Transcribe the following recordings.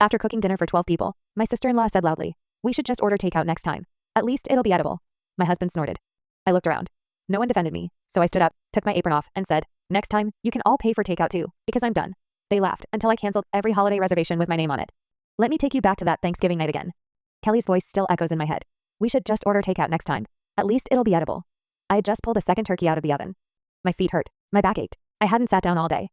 After cooking dinner for 12 people, my sister-in-law said loudly, "We should just order takeout next time. At least it'll be edible." My husband snorted. I looked around. No one defended me, so I stood up, took my apron off, and said, "Next time, you can all pay for takeout too, because I'm done." They laughed until I canceled every holiday reservation with my name on it. Let me take you back to that Thanksgiving night again. Kelly's voice still echoes in my head. "We should just order takeout next time. At least it'll be edible." I had just pulled a second turkey out of the oven. My feet hurt. My back ached. I hadn't sat down all day.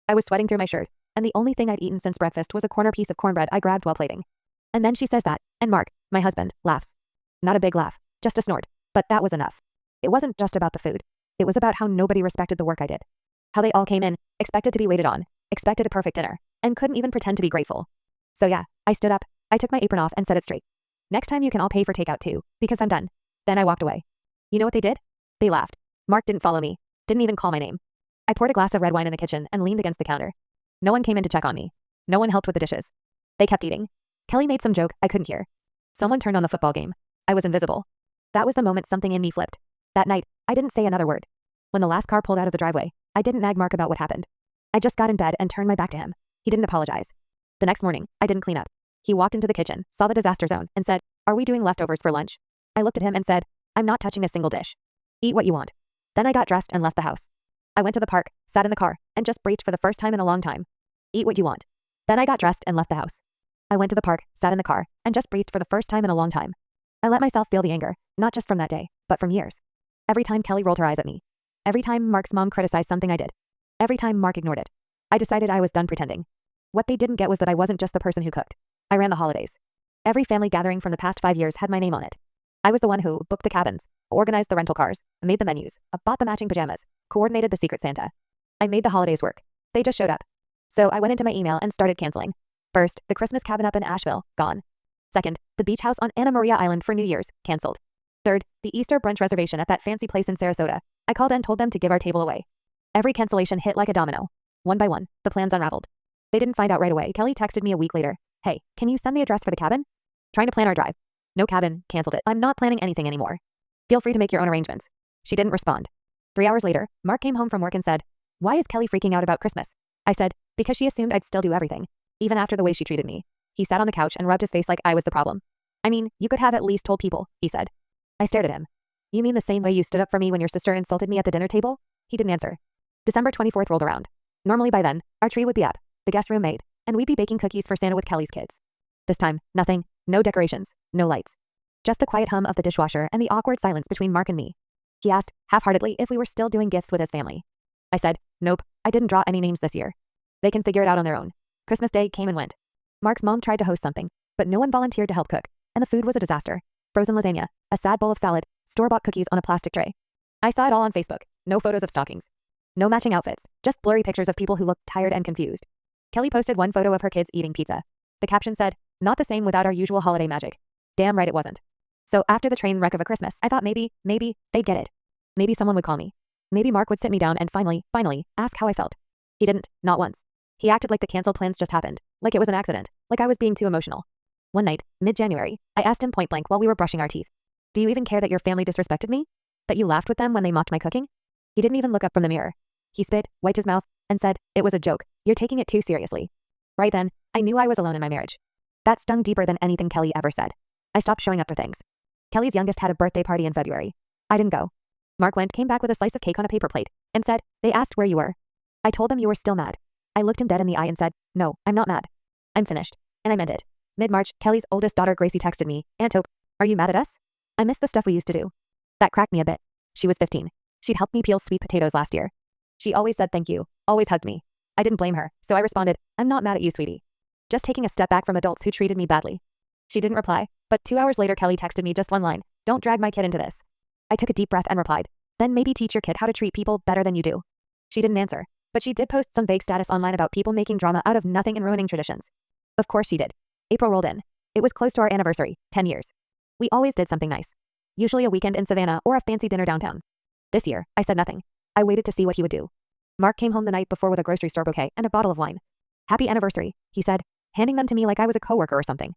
I was sweating through my shirt, and the only thing I'd eaten since breakfast was a corner piece of cornbread I grabbed while plating. And then she says that, and Mark, my husband, laughs. Not a big laugh, just a snort, but that was enough. It wasn't just about the food. It was about how nobody respected the work I did. How they all came in, expected to be waited on, expected a perfect dinner, and couldn't even pretend to be grateful. So yeah, I stood up, I took my apron off and set it straight. "Next time you can all pay for takeout too, because I'm done." Then I walked away. You know what they did? They laughed. Mark didn't follow me, didn't even call my name. I poured a glass of red wine in the kitchen and leaned against the counter. No one came in to check on me. No one helped with the dishes. They kept eating. Kelly made some joke I couldn't hear. Someone turned on the football game. I was invisible. That was the moment something in me flipped. That night, I didn't say another word. When the last car pulled out of the driveway, I didn't nag Mark about what happened. I just got in bed and turned my back to him. He didn't apologize. The next morning, I didn't clean up. He walked into the kitchen, saw the disaster zone, and said, "Are we doing leftovers for lunch?" I looked at him and said, "I'm not touching a single dish. Eat what you want." Then I got dressed and left the house. I went to the park, sat in the car, and just breathed for the first time in a long time. Eat what you want. Then I got dressed and left the house. I went to the park, sat in the car, and just breathed for the first time in a long time. I let myself feel the anger, not just from that day, but from years. Every time Kelly rolled her eyes at me. Every time Mark's mom criticized something I did. Every time Mark ignored it. I decided I was done pretending. What they didn't get was that I wasn't just the person who cooked. I ran the holidays. Every family gathering from the past 5 years had my name on it. I was the one who booked the cabins, organized the rental cars, made the menus, bought the matching pajamas, coordinated the Secret Santa. I made the holidays work. They just showed up. So I went into my email and started canceling. First, the Christmas cabin up in Asheville, gone. Second, the beach house on Anna Maria Island for New Year's, canceled. Third, the Easter brunch reservation at that fancy place in Sarasota. I called and told them to give our table away. Every cancellation hit like a domino. One by one, the plans unraveled. They didn't find out right away. Kelly texted me a week later. "Hey, can you send the address for the cabin? Trying to plan our drive." "No cabin, canceled it. I'm not planning anything anymore. Feel free to make your own arrangements." She didn't respond. 3 hours later, Mark came home from work and said, "Why is Kelly freaking out about Christmas?" I said, "Because she assumed I'd still do everything, even after the way she treated me." He sat on the couch and rubbed his face like I was the problem. "I mean, you could have at least told people," he said. I stared at him. "You mean the same way you stood up for me when your sister insulted me at the dinner table?" He didn't answer. December 24th rolled around. Normally by then, our tree would be up, the guest room made, and we'd be baking cookies for Santa with Kelly's kids. This time, nothing, no decorations, no lights. Just the quiet hum of the dishwasher and the awkward silence between Mark and me. He asked, half-heartedly, if we were still doing gifts with his family. I said, "Nope, I didn't draw any names this year. They can figure it out on their own." Christmas Day came and went. Mark's mom tried to host something, but no one volunteered to help cook, and the food was a disaster. Frozen lasagna, a sad bowl of salad, store-bought cookies on a plastic tray. I saw it all on Facebook. No photos of stockings. No matching outfits, just blurry pictures of people who looked tired and confused. Kelly posted one photo of her kids eating pizza. The caption said, "Not the same without our usual holiday magic." Damn right it wasn't. So after the train wreck of a Christmas, I thought maybe they'd get it. Maybe someone would call me. Maybe Mark would sit me down and finally, ask how I felt. He didn't, not once. He acted like the canceled plans just happened, like it was an accident, like I was being too emotional. One night, mid-January, I asked him point blank while we were brushing our teeth, "Do you even care that your family disrespected me? That you laughed with them when they mocked my cooking?" He didn't even look up from the mirror. He spit, wiped his mouth, and said, "It was a joke. You're taking it too seriously." Right then, I knew I was alone in my marriage. That stung deeper than anything Kelly ever said. I stopped showing up for things. Kelly's youngest had a birthday party in February. I didn't go. Mark came back with a slice of cake on a paper plate, and said, "They asked where you were." I told them you were still mad. I looked him dead in the eye and said, "No, I'm not mad. I'm finished." And I meant it. Mid-March, Kelly's oldest daughter Gracie texted me, "Aunt Hope, are you mad at us? I miss the stuff we used to do." That cracked me a bit. She was 15. She'd helped me peel sweet potatoes last year. She always said thank you, always hugged me. I didn't blame her, so I responded, "I'm not mad at you, sweetie. Just taking a step back from adults who treated me badly." She didn't reply, but 2 hours later Kelly texted me just one line, "Don't drag my kid into this." I took a deep breath and replied, "Then maybe teach your kid how to treat people better than you do." She didn't answer, but she did post some vague status online about people making drama out of nothing and ruining traditions. Of course she did. April rolled in. It was close to our anniversary, 10 years. We always did something nice. Usually a weekend in Savannah or a fancy dinner downtown. This year, I said nothing. I waited to see what he would do. Mark came home the night before with a grocery store bouquet and a bottle of wine. "Happy anniversary," he said, handing them to me like I was a coworker or something.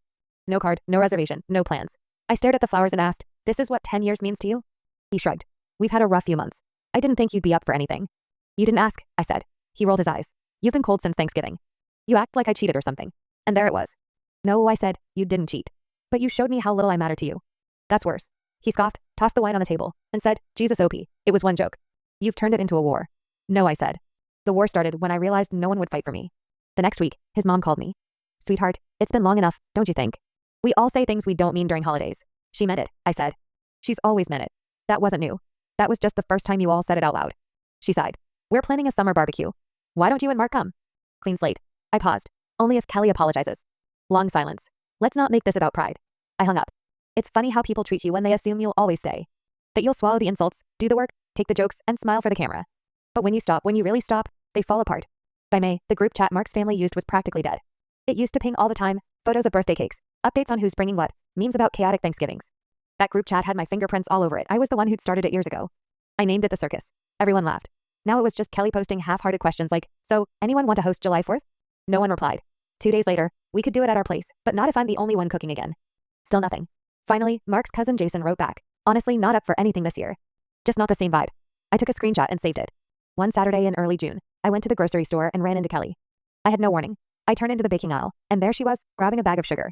No card, no reservation, no plans. I stared at the flowers and asked, "This is what 10 years means to you?" He shrugged. "We've had a rough few months. I didn't think you'd be up for anything." "You didn't ask," I said. He rolled his eyes. "You've been cold since Thanksgiving. You act like I cheated or something." And there it was. No, I said, you didn't cheat. But you showed me how little I matter to you. That's worse. He scoffed, tossed the wine on the table, and said, Jesus OP, it was one joke. You've turned it into a war. No, I said. The war started when I realized no one would fight for me. The next week, his mom called me. Sweetheart, it's been long enough, don't you think? We all say things we don't mean during holidays. She meant it, I said. She's always meant it. That wasn't new. That was just the first time you all said it out loud. She sighed. We're planning a summer barbecue. Why don't you and Mark come? Clean slate. I paused. Only if Kelly apologizes. Long silence. Let's not make this about pride. I hung up. It's funny how people treat you when they assume you'll always stay. That you'll swallow the insults, do the work, take the jokes, and smile for the camera. But when you really stop, they fall apart. By May, the group chat Mark's family used was practically dead. It used to ping all the time, photos of birthday cakes, updates on who's bringing what, memes about chaotic Thanksgivings. That group chat had my fingerprints all over it. I was the one who'd started it years ago. I named it the circus. Everyone laughed. Now it was just Kelly posting half-hearted questions like, so, anyone want to host July 4th? No one replied. 2 days later, we could do it at our place, but not if I'm the only one cooking again. Still nothing. Finally, Mark's cousin Jason wrote back. Honestly, not up for anything this year. Just not the same vibe. I took a screenshot and saved it. One Saturday in early June, I went to the grocery store and ran into Kelly. I had no warning. I turned into the baking aisle, and there she was, grabbing a bag of sugar.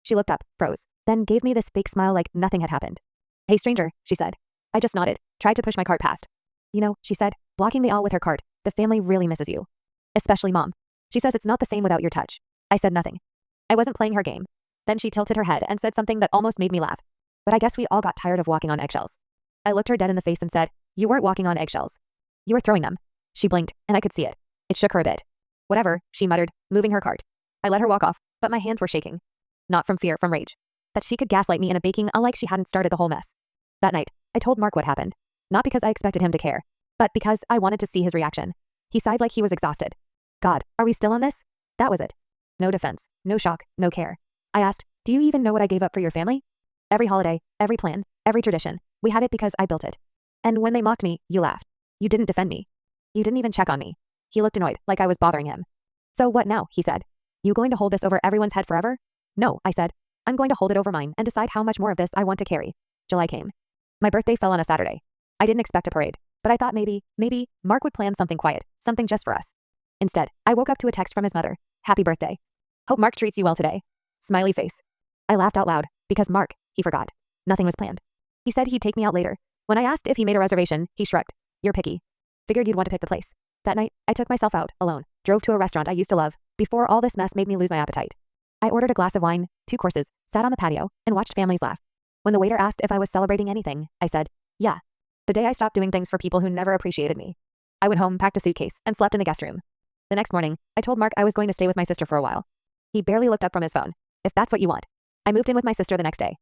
She looked up, froze, then gave me this fake smile like nothing had happened. Hey stranger, she said. I just nodded, tried to push my cart past. You know, she said, blocking the aisle with her cart, the family really misses you. Especially Mom. She says it's not the same without your touch. I said nothing. I wasn't playing her game. Then she tilted her head and said something that almost made me laugh. But I guess we all got tired of walking on eggshells. I looked her dead in the face and said, you weren't walking on eggshells. You were throwing them. She blinked, and I could see it. It shook her a bit. Whatever, she muttered, moving her cart. I let her walk off, but my hands were shaking. Not from fear, from rage. That she could gaslight me in a baking aisle like she hadn't started the whole mess. That night, I told Mark what happened. Not because I expected him to care, but because I wanted to see his reaction. He sighed like he was exhausted. God, are we still on this? That was it. No defense, no shock, no care. I asked, do you even know what I gave up for your family? Every holiday, every plan, every tradition. We had it because I built it. And when they mocked me, you laughed. You didn't defend me. You didn't even check on me. He looked annoyed, like I was bothering him. So what now, he said. You going to hold this over everyone's head forever? No, I said. I'm going to hold it over mine and decide how much more of this I want to carry. July came. My birthday fell on a Saturday. I didn't expect a parade, but I thought maybe, Mark would plan something quiet, something just for us. Instead, I woke up to a text from his mother. Happy birthday. Hope Mark treats you well today. Smiley face. I laughed out loud, because Mark, he forgot. Nothing was planned. He said he'd take me out later. When I asked if he made a reservation, he shrugged. You're picky. Figured you'd want to pick the place. That night, I took myself out, alone, drove to a restaurant I used to love, before all this mess made me lose my appetite. I ordered a glass of wine, 2 courses, sat on the patio, and watched families laugh. When the waiter asked if I was celebrating anything, I said, yeah. The day I stopped doing things for people who never appreciated me. I went home, packed a suitcase, and slept in the guest room. The next morning, I told Mark I was going to stay with my sister for a while. He barely looked up from his phone. If that's what you want. I moved in with my sister the next day.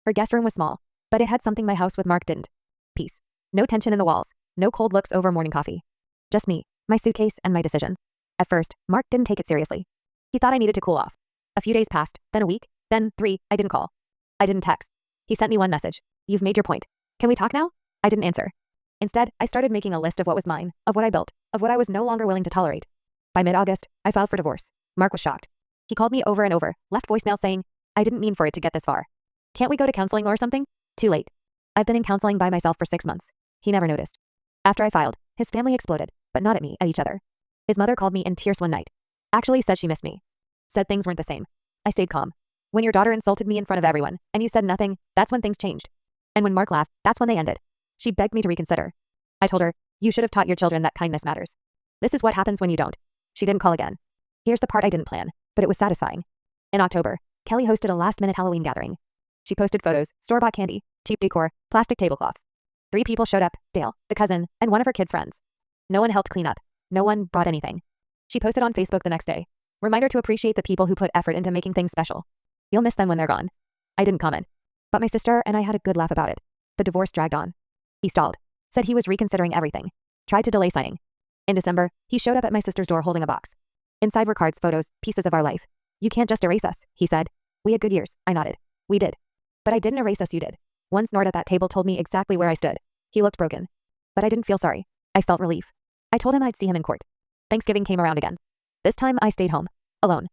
Her guest room was small, but it had something my house with Mark didn't. Peace. No tension in the walls, no cold looks over morning coffee. Just me, my suitcase, and my decision. At first, Mark didn't take it seriously. He thought I needed to cool off. A few days passed, then a week, then 3, I didn't call. I didn't text. He sent me one message. You've made your point. Can we talk now? I didn't answer. Instead, I started making a list of what was mine, of what I built, of what I was no longer willing to tolerate. By mid-August, I filed for divorce. Mark was shocked. He called me over and over, left voicemail saying, I didn't mean for it to get this far. Can't we go to counseling or something? Too late. I've been in counseling by myself for 6 months. He never noticed. After I filed, his family exploded, but not at me, at each other. His mother called me in tears one night. Actually said she missed me. Said things weren't the same. I stayed calm. When your daughter insulted me in front of everyone, and you said nothing, that's when things changed. And when Mark laughed, that's when they ended. She begged me to reconsider. I told her, you should have taught your children that kindness matters. This is what happens when you don't. She didn't call again. Here's the part I didn't plan, but it was satisfying. In October, Kelly hosted a last-minute Halloween gathering. She posted photos, store-bought candy, cheap decor, plastic tablecloths. 3 people showed up, Dale, the cousin, and one of her kids' friends. No one helped clean up. No one brought anything. She posted on Facebook the next day. Reminder to appreciate the people who put effort into making things special. You'll miss them when they're gone. I didn't comment. But my sister and I had a good laugh about it. The divorce dragged on. He stalled. Said he was reconsidering everything. Tried to delay signing. In December, he showed up at my sister's door holding a box. Inside were cards, photos, pieces of our life. You can't just erase us, he said. We had good years, I nodded. We did. But I didn't erase us, you did. One snort at that table told me exactly where I stood. He looked broken. But I didn't feel sorry. I felt relief. I told him I'd see him in court. Thanksgiving came around again. This time I stayed home. Alone.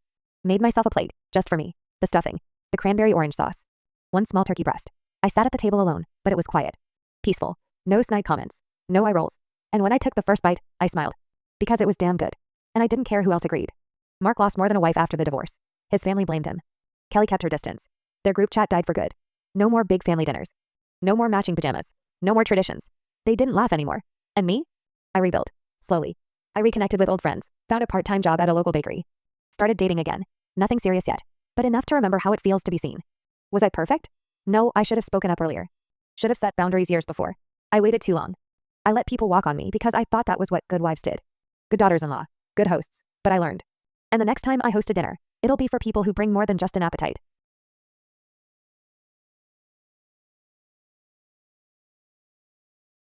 Made myself a plate, just for me. The stuffing. The cranberry orange sauce. 1 small turkey breast. I sat at the table alone, but it was quiet. Peaceful. No snide comments. No eye rolls. And when I took the first bite, I smiled. Because it was damn good. And I didn't care who else agreed. Mark lost more than a wife after the divorce. His family blamed him. Kelly kept her distance. Their group chat died for good. No more big family dinners. No more matching pajamas. No more traditions. They didn't laugh anymore. And me? I rebuilt. Slowly. I reconnected with old friends, found a part-time job at a local bakery. Started dating again. Nothing serious yet, but enough to remember how it feels to be seen. Was I perfect? No, I should have spoken up earlier. Should have set boundaries years before. I waited too long. I let people walk on me because I thought that was what good wives did. Good daughters-in-law. Good hosts. But I learned. And the next time I host a dinner, it'll be for people who bring more than just an appetite.